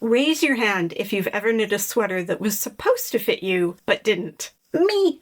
Raise your hand if you've ever knit a sweater that was supposed to fit you, but didn't. Me.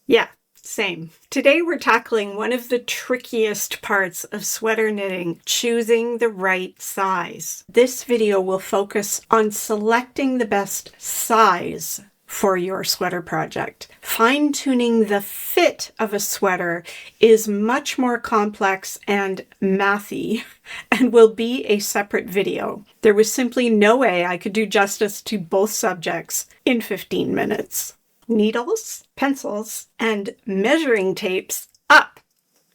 Yeah, same. Today we're tackling one of the trickiest parts of sweater knitting, choosing the right size. This video will focus on selecting the best size for your sweater project. Fine-tuning the fit of a sweater is much more complex and mathy and will be a separate video. There was simply no way I could do justice to both subjects in 15 minutes. Needles, pencils, and measuring tapes up.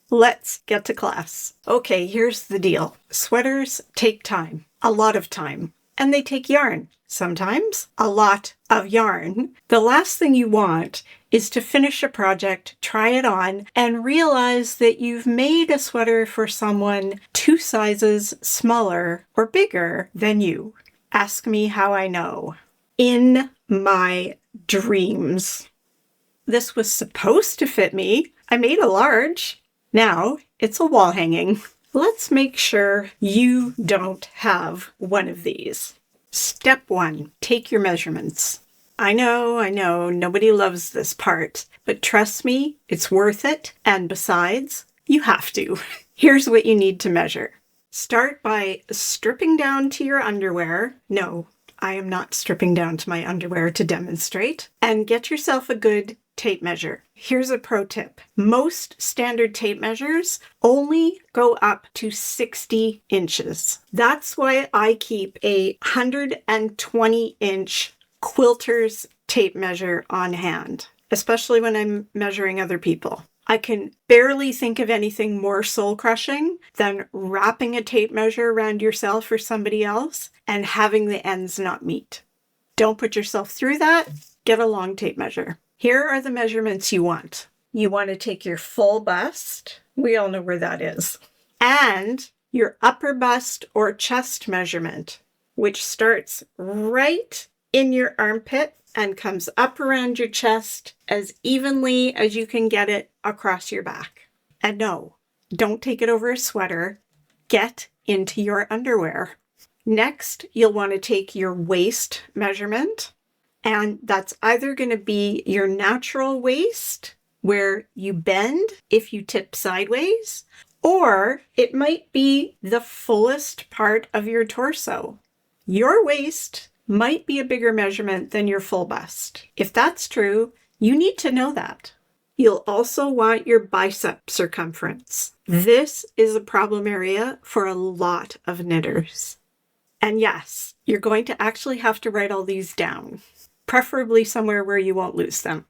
Let's get to class. Okay, here's the deal. Sweaters take time, a lot of time, and they take yarn. Sometimes a lot of yarn. The last thing you want is to finish a project, try it on, and realize that you've made a sweater for someone 2 sizes smaller or bigger than you. Ask me how I know. In my dreams. This was supposed to fit me. I made a large. Now it's a wall hanging. Let's make sure you don't have one of these. Step 1, take your measurements. I know, nobody loves this part, but trust me, it's worth it. And besides, you have to. Here's what you need to measure. Start by stripping down to your underwear. No, I am not stripping down to my underwear to demonstrate. And get yourself a good tape measure. Here's a pro tip. Most standard tape measures only go up to 60 inches. That's why I keep a 120-inch quilter's tape measure on hand, especially when I'm measuring other people. I can barely think of anything more soul-crushing than wrapping a tape measure around yourself or somebody else and having the ends not meet. Don't put yourself through that. Get a long tape measure. Here are the measurements you want. You want to take your full bust. We all know where that is. And your upper bust or chest measurement, which starts right in your armpit and comes up around your chest as evenly as you can get it across your back. And no, don't take it over a sweater. Get into your underwear. Next, you'll want to take your waist measurement. And that's either going to be your natural waist, where you bend if you tip sideways, or it might be the fullest part of your torso. Your waist might be a bigger measurement than your full bust. If that's true, you need to know that. You'll also want your bicep circumference. This is a problem area for a lot of knitters. And yes, you're going to actually have to write all these down, preferably somewhere where you won't lose them.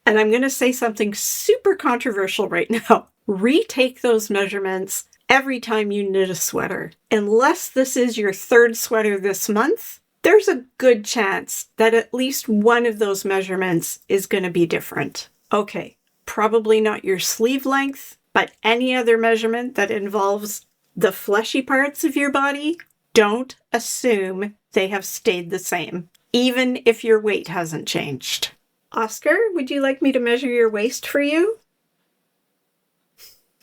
And I'm going to say something super controversial right now. Retake those measurements every time you knit a sweater. Unless this is your 3rd sweater this month, there's a good chance that at least one of those measurements is going to be different. Okay, probably not your sleeve length, but any other measurement that involves the fleshy parts of your body, don't assume they have stayed the same, even if your weight hasn't changed. Oscar, would you like me to measure your waist for you?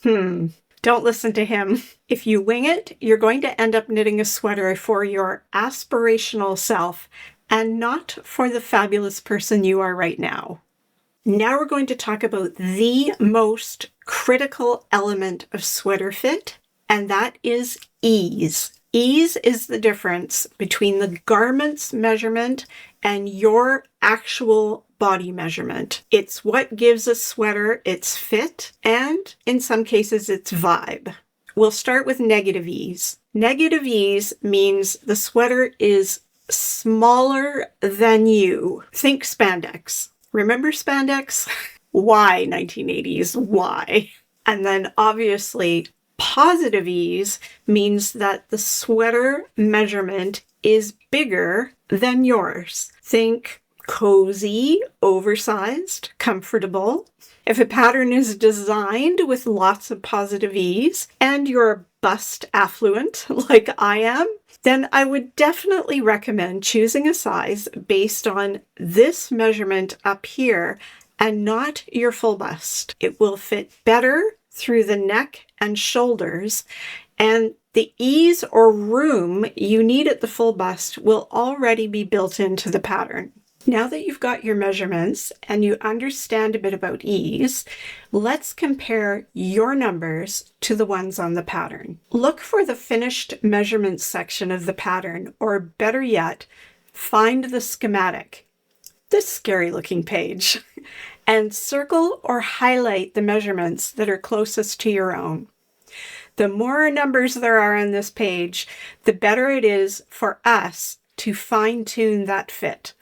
Don't listen to him. If you wing it, you're going to end up knitting a sweater for your aspirational self and not for the fabulous person you are right now. Now we're going to talk about the most critical element of sweater fit, and that is ease. Ease is the difference between the garment's measurement and your actual body measurement. It's what gives a sweater its fit and, in some cases, its vibe. We'll start with negative ease. Negative ease means the sweater is smaller than you. Think spandex. Remember spandex? Why 1980s? Why? And then obviously, positive ease means that the sweater measurement is bigger than yours. Think cozy, oversized, comfortable. If a pattern is designed with lots of positive ease and you're bust affluent like I am, then I would definitely recommend choosing a size based on this measurement up here and not your full bust. It will fit better through the neck and shoulders, and The ease or room you need at the full bust will already be built into the pattern. Now that you've got your measurements and you understand a bit about ease, let's compare your numbers to the ones on the pattern. Look for the finished measurements section of the pattern, or better yet, find the schematic, this scary looking page, and circle or highlight the measurements that are closest to your own. The more numbers there are on this page, the better it is for us to fine-tune that fit.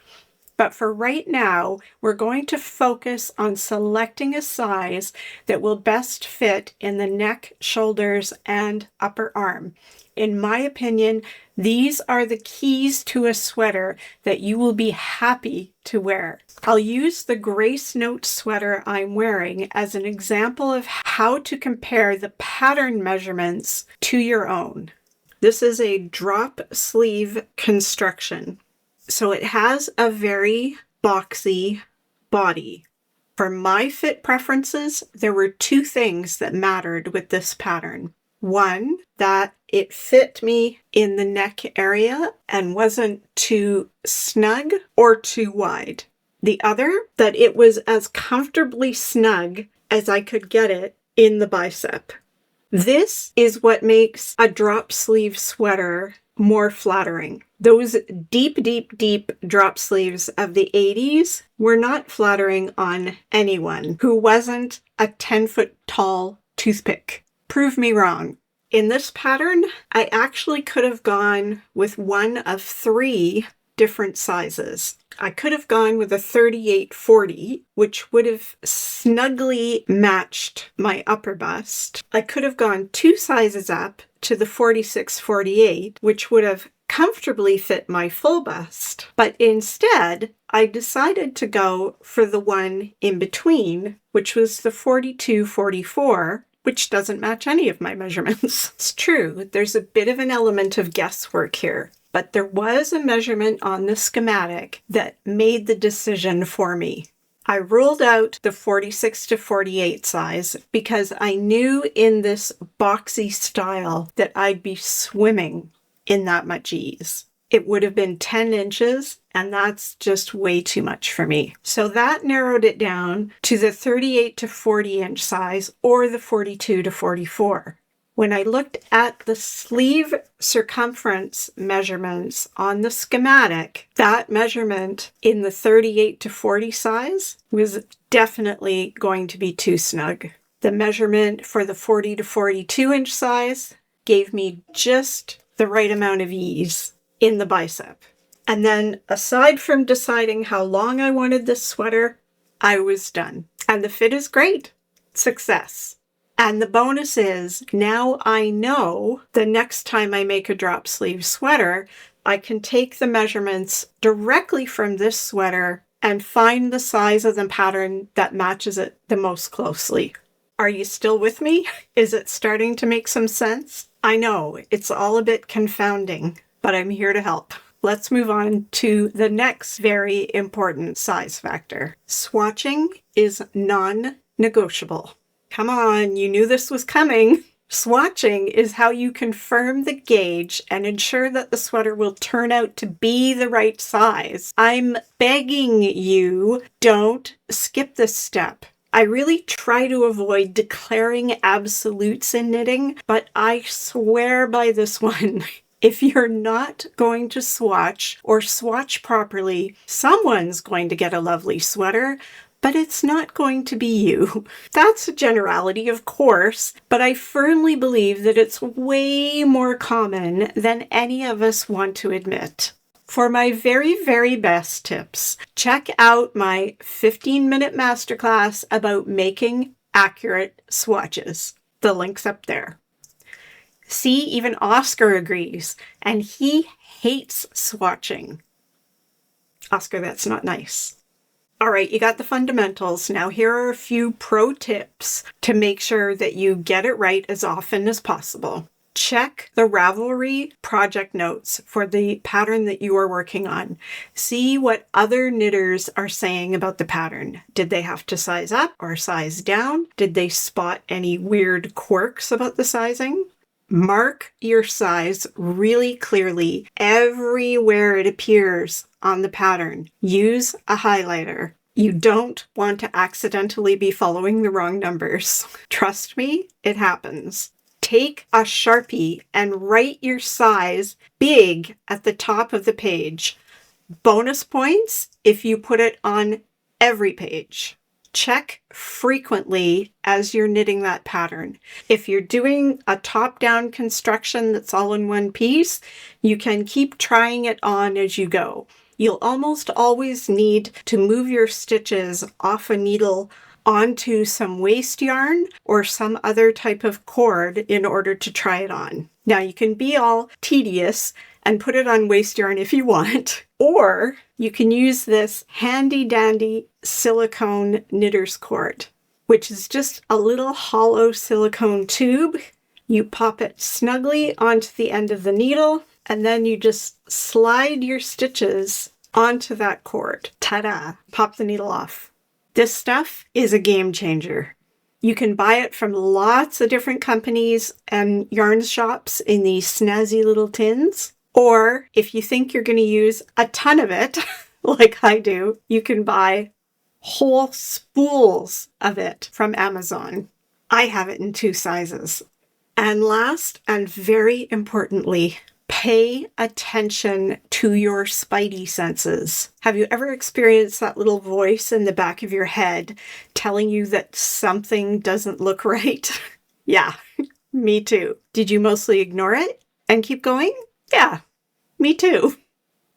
But for right now, we're going to focus on selecting a size that will best fit in the neck, shoulders, and upper arm. In my opinion, these are the keys to a sweater that you will be happy to wear. I'll use the Grace Note sweater I'm wearing as an example of how to compare the pattern measurements to your own. This is a drop sleeve construction. So it has a very boxy body. For my fit preferences, there were two things that mattered with this pattern. One, that it fit me in the neck area and wasn't too snug or too wide. The other, that it was as comfortably snug as I could get it in the bicep. This is what makes a drop sleeve sweater more flattering. Those deep drop sleeves of the 80s were not flattering on anyone who wasn't a 10-foot tall toothpick. Prove me wrong. In this pattern, I actually could have gone with one of three different sizes. I could have gone with a 38-40, which would have snugly matched my upper bust. I could have gone two sizes up to the 46-48, which would have comfortably fit my full bust. But instead, I decided to go for the one in between, which was the 42-44, which doesn't match any of my measurements. It's true, there's a bit of an element of guesswork here, but there was a measurement on the schematic that made the decision for me. I ruled out the 46-48 size because I knew in this boxy style that I'd be swimming in that much ease. It would have been 10 inches, and that's just way too much for me. So that narrowed it down to the 38-40 inch size or the 42-44. When I looked at the sleeve circumference measurements on the schematic, that measurement in the 38-40 size was definitely going to be too snug. The measurement for the 40-42 inch size gave me just the right amount of ease in the bicep. And then aside from deciding how long I wanted this sweater, I was done. And the fit is great. Success. And the bonus is, now I know the next time I make a drop sleeve sweater, I can take the measurements directly from this sweater and find the size of the pattern that matches it the most closely. Are you still with me? Is it starting to make some sense? I know, it's all a bit confounding, but I'm here to help. Let's move on to the next very important size factor. Swatching is non-negotiable. Come on, you knew this was coming. Swatching is how you confirm the gauge and ensure that the sweater will turn out to be the right size. I'm begging you, don't skip this step. I really try to avoid declaring absolutes in knitting, but I swear by this one. If you're not going to swatch or swatch properly, someone's going to get a lovely sweater, but it's not going to be you. That's a generality, of course, but I firmly believe that it's way more common than any of us want to admit. For my very, very best tips, check out my 15-minute masterclass about making accurate swatches. The link's up there. See, even Oscar agrees, and he hates swatching. Oscar, that's not nice. All right, you got the fundamentals. Now here are a few pro tips to make sure that you get it right as often as possible. Check the Ravelry project notes for the pattern that you are working on. See what other knitters are saying about the pattern. Did they have to size up or size down? Did they spot any weird quirks about the sizing? Mark your size really clearly everywhere it appears on the pattern. Use a highlighter. You don't want to accidentally be following the wrong numbers. Trust me, it happens. Take a Sharpie and write your size big at the top of the page. Bonus points if you put it on every page. Check frequently as you're knitting that pattern. If you're doing a top-down construction that's all in one piece, you can keep trying it on as you go. You'll almost always need to move your stitches off a needle onto some waste yarn or some other type of cord in order to try it on. Now you can be all tedious and put it on waste yarn if you want, or you can use this handy dandy silicone knitter's cord, which is just a little hollow silicone tube. You pop it snugly onto the end of the needle, and then you just slide your stitches onto that cord. Ta-da! Pop the needle off. This stuff is a game changer. You can buy it from lots of different companies and yarn shops in these snazzy little tins. Or if you think you're going to use a ton of it, like I do, you can buy whole spools of it from Amazon. I have it in 2 sizes. And last and very importantly, pay attention to your spidey senses. Have you ever experienced that little voice in the back of your head telling you that something doesn't look right? Yeah, me too. Did you mostly ignore it and keep going? Yeah, me too.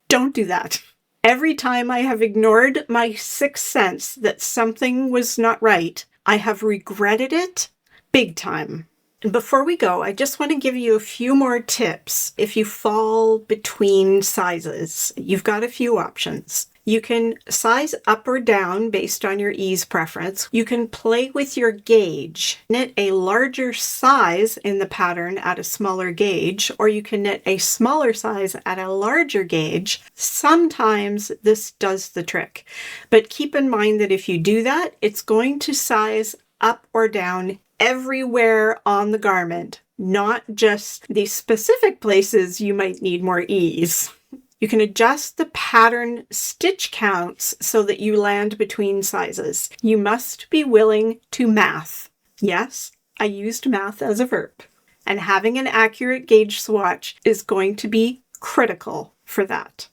Don't do that. Every time I have ignored my sixth sense that something was not right, I have regretted it big time. And before we go, I just want to give you a few more tips if you fall between sizes. You've got a few options. You can size up or down based on your ease preference. You can play with your gauge. Knit a larger size in the pattern at a smaller gauge, or you can knit a smaller size at a larger gauge. Sometimes this does the trick. But keep in mind that if you do that, it's going to size up or down everywhere on the garment, not just the specific places you might need more ease. You can adjust the pattern stitch counts so that you land between sizes. You must be willing to math. Yes, I used math as a verb. And having an accurate gauge swatch is going to be critical for that.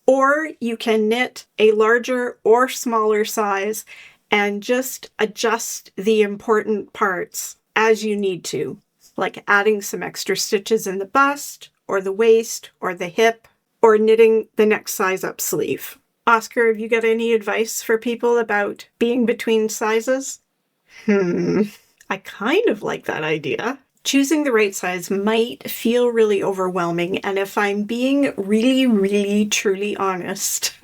Or you can knit a larger or smaller size and just adjust the important parts as you need to, like adding some extra stitches in the bust, or the waist, or the hip, or knitting the next size up sleeve. Oscar, have you got any advice for people about being between sizes? I kind of like that idea. Choosing the right size might feel really overwhelming, and if I'm being really, really, truly honest,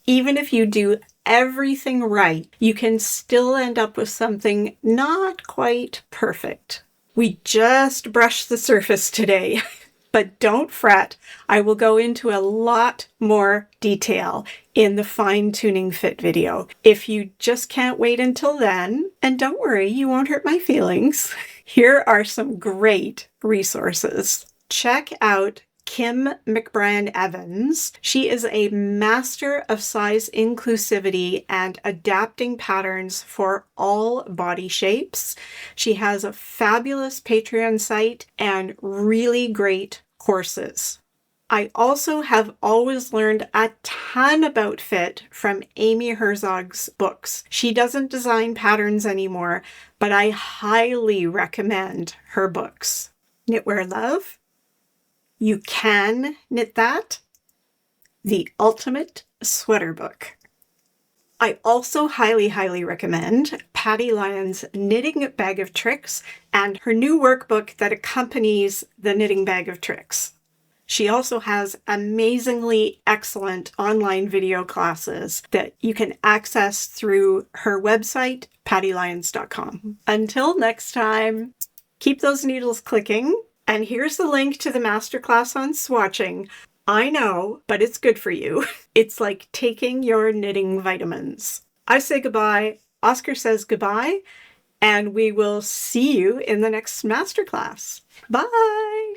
even if you do everything right, you can still end up with something not quite perfect. We just brushed the surface today. But don't fret, I will go into a lot more detail in the fine-tuning fit video. If you just can't wait until then, and don't worry, you won't hurt my feelings, here are some great resources. Check out Kim McBrien Evans. She is a master of size inclusivity and adapting patterns for all body shapes. She has a fabulous Patreon site and really great courses. I also have always learned a ton about fit from Amy Herzog's books. She doesn't design patterns anymore, but I highly recommend her books. Knitwear Love, You Can Knit That, The Ultimate Sweater Book. I also highly, highly recommend Patty Lyon's Knitting Bag of Tricks and her new workbook that accompanies the Knitting Bag of Tricks. She also has amazingly excellent online video classes that you can access through her website, pattylyons.com. Until next time, keep those needles clicking. And here's the link to the masterclass on swatching. I know, but it's good for you. It's like taking your knitting vitamins. I say goodbye, Oscar says goodbye, and we will see you in the next masterclass. Bye!